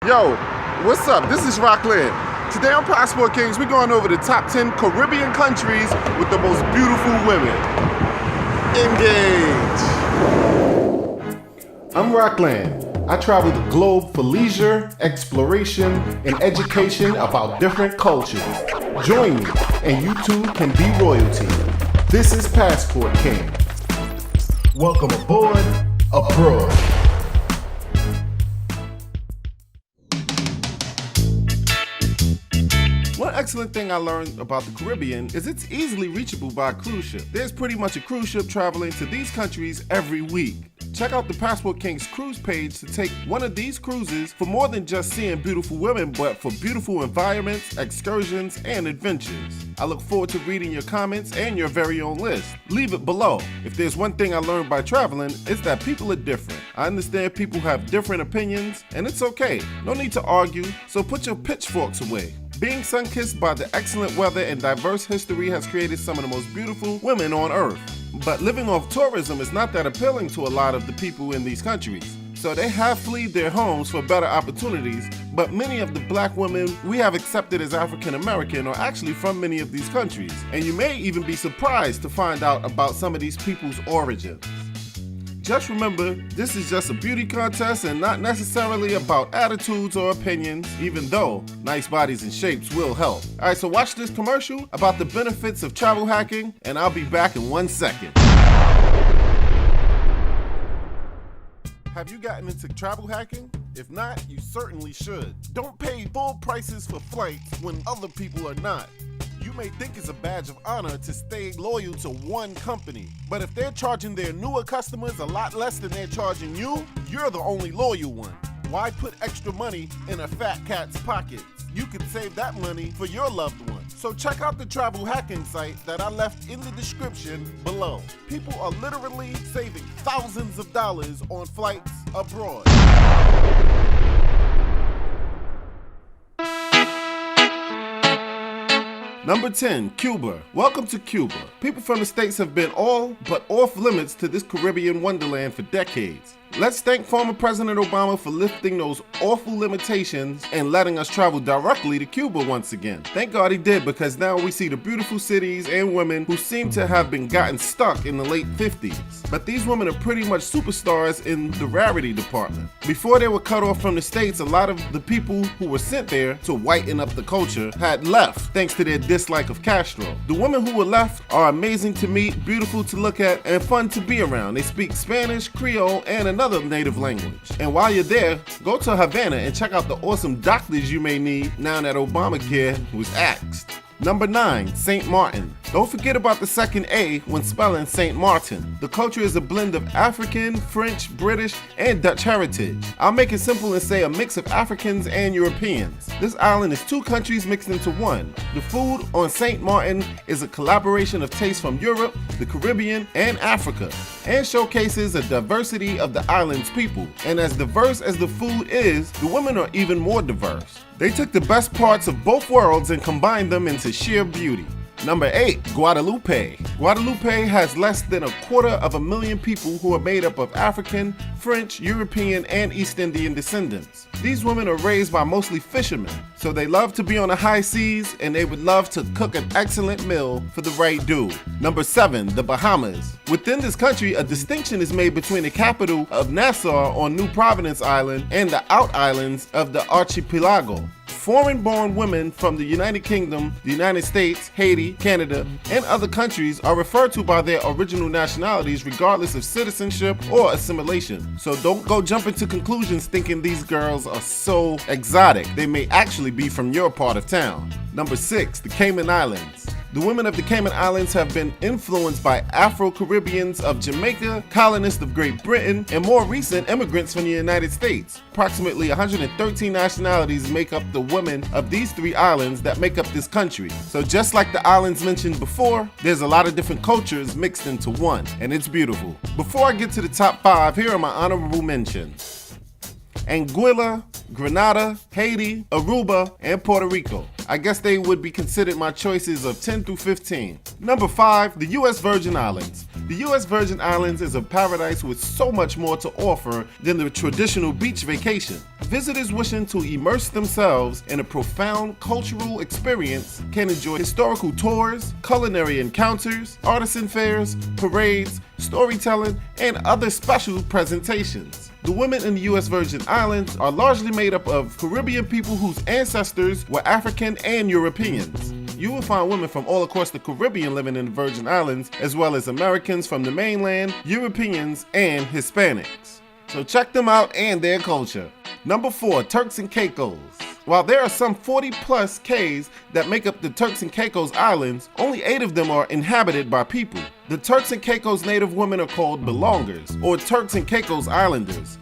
Yo, what's up? This is Rockland. Today on Passport Kings, we're going over the top 10 Caribbean countries with the most beautiful women. Engage! I'm Rockland. I travel the globe for leisure, exploration, and education about different cultures. Join me, and you too can be royalty. This is Passport King. Welcome aboard, abroad. One excellent thing I learned about the Caribbean is it's easily reachable by a cruise ship. There's pretty much a cruise ship traveling to these countries every week. Check out the Passport Kings cruise page to take one of these cruises for more than just seeing beautiful women, but for beautiful environments, excursions, and adventures. I look forward to reading your comments and your very own list. Leave it below. If there's one thing I learned by traveling, it's that people are different. I understand people have different opinions, and it's okay. No need to argue, so put your pitchforks away. Being sun-kissed by the excellent weather and diverse history has created some of the most beautiful women on earth. But living off tourism is not that appealing to a lot of the people in these countries. So they have fled their homes for better opportunities, but many of the black women we have accepted as African American are actually from many of these countries. And you may even be surprised to find out about some of these people's origins. Just remember, this is just a beauty contest and not necessarily about attitudes or opinions, even though nice bodies and shapes will help. Alright, so watch this commercial about the benefits of travel hacking, and I'll be back in 1 second. Have you gotten into travel hacking? If not, you certainly should. Don't pay full prices for flights when other people are not. You may think it's a badge of honor to stay loyal to one company, but if they're charging their newer customers a lot less than they're charging you, you're the only loyal one. Why put extra money in a fat cat's pockets? You could save that money for your loved one. So check out the travel hacking site that I left in the description below. People are literally saving thousands of dollars on flights abroad. Number 10, Cuba. Welcome to Cuba. People from the States have been all but off limits to this Caribbean wonderland for decades. Let's thank former President Obama for lifting those awful limitations and letting us travel directly to Cuba once again. Thank God he did, because now we see the beautiful cities and women who seem to have been gotten stuck in the late 50s. But these women are pretty much superstars in the rarity department. Before they were cut off from the States, a lot of the people who were sent there to whiten up the culture had left thanks to their dislike of Castro. The women who were left are amazing to meet, beautiful to look at, and fun to be around. They speak Spanish, Creole, and another native language. And while you're there, go to Havana and check out the awesome doctors you may need now that Obamacare was axed. Number 9, St. Martin. Don't forget about the second A when spelling St. Martin. The culture is a blend of African, French, British, and Dutch heritage. I'll make it simple and say a mix of Africans and Europeans. This island is two countries mixed into one. The food on St. Martin is a collaboration of tastes from Europe, the Caribbean, and Africa, and showcases a diversity of the island's people. And as diverse as the food is, the women are even more diverse. They took the best parts of both worlds and combined them into sheer beauty. Number 8, Guadeloupe. Guadeloupe has less than 250,000 people who are made up of African, French, European, and East Indian descendants. These women are raised by mostly fishermen, so they love to be on the high seas and they would love to cook an excellent meal for the right dude. Number 7, the Bahamas. Within this country, a distinction is made between the capital of Nassau on New Providence Island and the out islands of the archipelago. Foreign-born women from the United Kingdom, the United States, Haiti, Canada, and other countries are referred to by their original nationalities regardless of citizenship or assimilation. So don't go jumping to conclusions thinking these girls are so exotic. They may actually be from your part of town. Number 6, the Cayman Islands. The women of the Cayman Islands have been influenced by Afro-Caribbeans of Jamaica, colonists of Great Britain, and more recent immigrants from the United States. Approximately 113 nationalities make up the women of these 3 islands that make up this country. So just like the islands mentioned before, there's a lot of different cultures mixed into one, and it's beautiful. Before I get to the top 5, here are my honorable mentions. Anguilla, Grenada, Haiti, Aruba, and Puerto Rico. I guess they would be considered my choices of 10 through 15. Number 5, the U.S. Virgin Islands. The U.S. Virgin Islands is a paradise with so much more to offer than the traditional beach vacation. Visitors wishing to immerse themselves in a profound cultural experience can enjoy historical tours, culinary encounters, artisan fairs, parades, storytelling, and other special presentations. The women in the U.S. Virgin Islands are largely made up of Caribbean people whose ancestors were African and Europeans. You will find women from all across the Caribbean living in the Virgin Islands, as well as Americans from the mainland, Europeans, and Hispanics. So check them out and their culture. Number 4, Turks and Caicos. While there are some 40 plus Ks that make up the Turks and Caicos Islands, only 8 of them are inhabited by people. The Turks and Caicos native women are called belongers, or Turks and Caicos Islanders,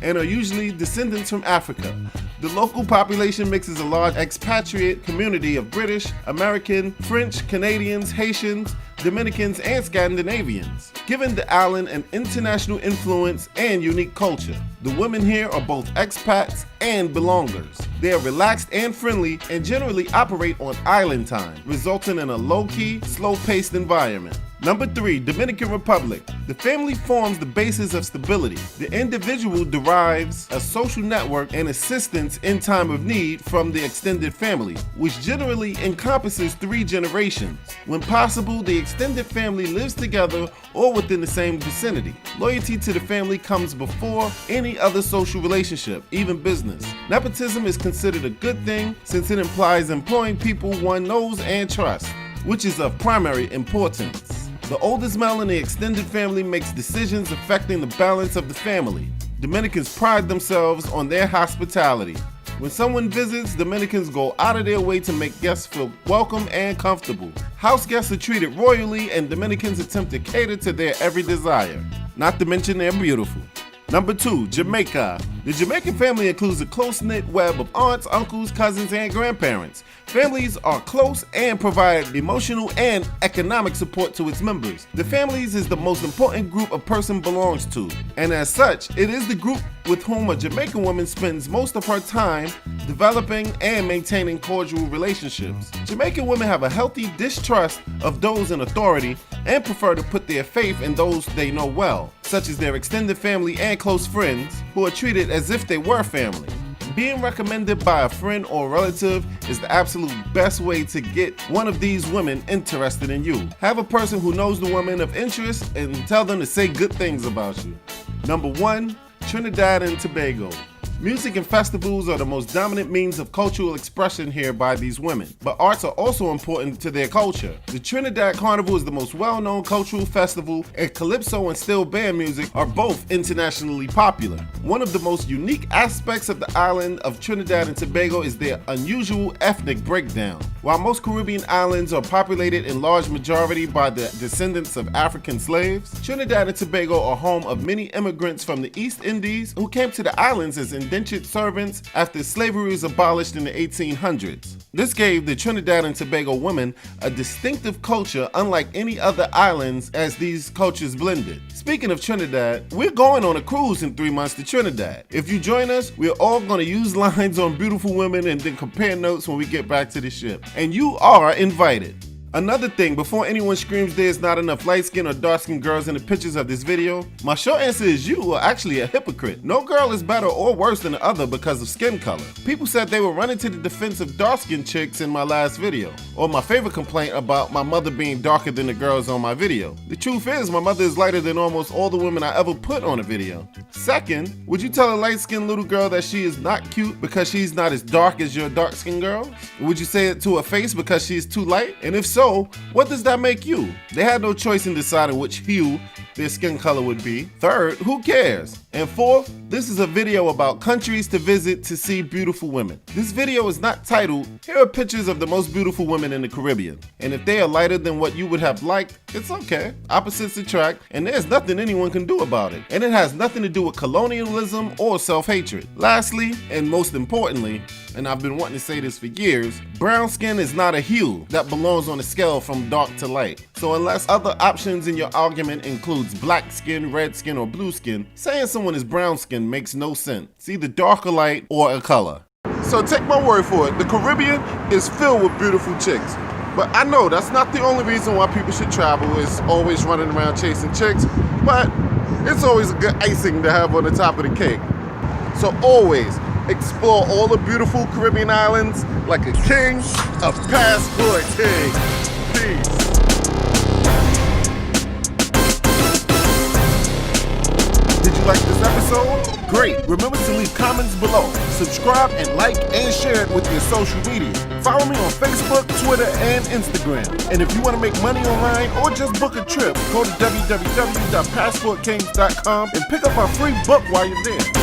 and are usually descendants from Africa. The local population mixes a large expatriate community of British, American, French, Canadians, Haitians, Dominicans, and Scandinavians, giving the island an international influence and unique culture. The women here are both expats and belongers. They are relaxed and friendly and generally operate on island time, resulting in a low-key, slow-paced environment. Number 3, Dominican Republic. The family forms the basis of stability. The individual derives a social network and assistance in time of need from the extended family, which generally encompasses 3 generations. When possible, the extended family lives together or within the same vicinity. Loyalty to the family comes before any other social relationship, even business. Nepotism is considered a good thing since it implies employing people one knows and trusts, which is of primary importance. The oldest male in the extended family makes decisions affecting the balance of the family. Dominicans pride themselves on their hospitality. When someone visits, Dominicans go out of their way to make guests feel welcome and comfortable. House guests are treated royally, and Dominicans attempt to cater to their every desire. Not to mention they're beautiful. Number 2, Jamaica. The Jamaican family includes a close-knit web of aunts, uncles, cousins, and grandparents. Families are close and provide emotional and economic support to its members. The families is the most important group a person belongs to, and as such, it is the group with whom a Jamaican woman spends most of her time developing and maintaining cordial relationships. Jamaican women have a healthy distrust of those in authority and prefer to put their faith in those they know well, such as their extended family and close friends, who are treated as if they were family. Being recommended by a friend or relative is the absolute best way to get one of these women interested in you. Have a person who knows the woman of interest and tell them to say good things about you. Number 1, Trinidad and Tobago. Music and festivals are the most dominant means of cultural expression here by these women, but arts are also important to their culture. The Trinidad Carnival is the most well-known cultural festival, and calypso and steel band music are both internationally popular. One of the most unique aspects of the island of Trinidad and Tobago is their unusual ethnic breakdown. While most Caribbean islands are populated in large majority by the descendants of African slaves, Trinidad and Tobago are home of many immigrants from the East Indies who came to the islands as indentured servants after slavery was abolished in the 1800s. This gave the Trinidad and Tobago women a distinctive culture unlike any other islands as these cultures blended. Speaking of Trinidad, we're going on a cruise in 3 months to Trinidad. If you join us, we're all going to use lines on beautiful women and then compare notes when we get back to the ship. And you are invited. Another thing, before anyone screams there's not enough light-skinned or dark-skinned girls in the pictures of this video, my short answer is you are actually a hypocrite. No girl is better or worse than the other because of skin color. People said they were running to the defense of dark-skinned chicks in my last video, or my favorite complaint about my mother being darker than the girls on my video. The truth is, my mother is lighter than almost all the women I ever put on a video. Second, would you tell a light-skinned little girl that she is not cute because she's not as dark as your dark-skinned girl? Would you say it to her face because she's too light? And if so, what does that make you? They had no choice in deciding which hue their skin color would be. Third, who cares? And fourth, this is a video about countries to visit to see beautiful women. This video is not titled, "Here are pictures of the most beautiful women in the Caribbean." And if they are lighter than what you would have liked, it's okay. Opposites attract, and there's nothing anyone can do about it. And it has nothing to do with colonialism or self-hatred. Lastly, and most importantly, and I've been wanting to say this for years, brown skin is not a hue that belongs on a scale from dark to light. So unless other options in your argument includes black skin, red skin, or blue skin, saying someone is brown skin makes no sense. It's either dark or light or a color. So take my word for it, the Caribbean is filled with beautiful chicks. But I know that's not the only reason why people should travel, is always running around chasing chicks, but it's always a good icing to have on the top of the cake. So always explore all the beautiful Caribbean islands like a king of Passport King. Peace. Did you like this episode? Great. Remember to leave comments below. Subscribe and like and share it with your social media. Follow me on Facebook, Twitter, and Instagram. And if you want to make money online or just book a trip, go to www.passportkings.com and pick up our free book while you're there.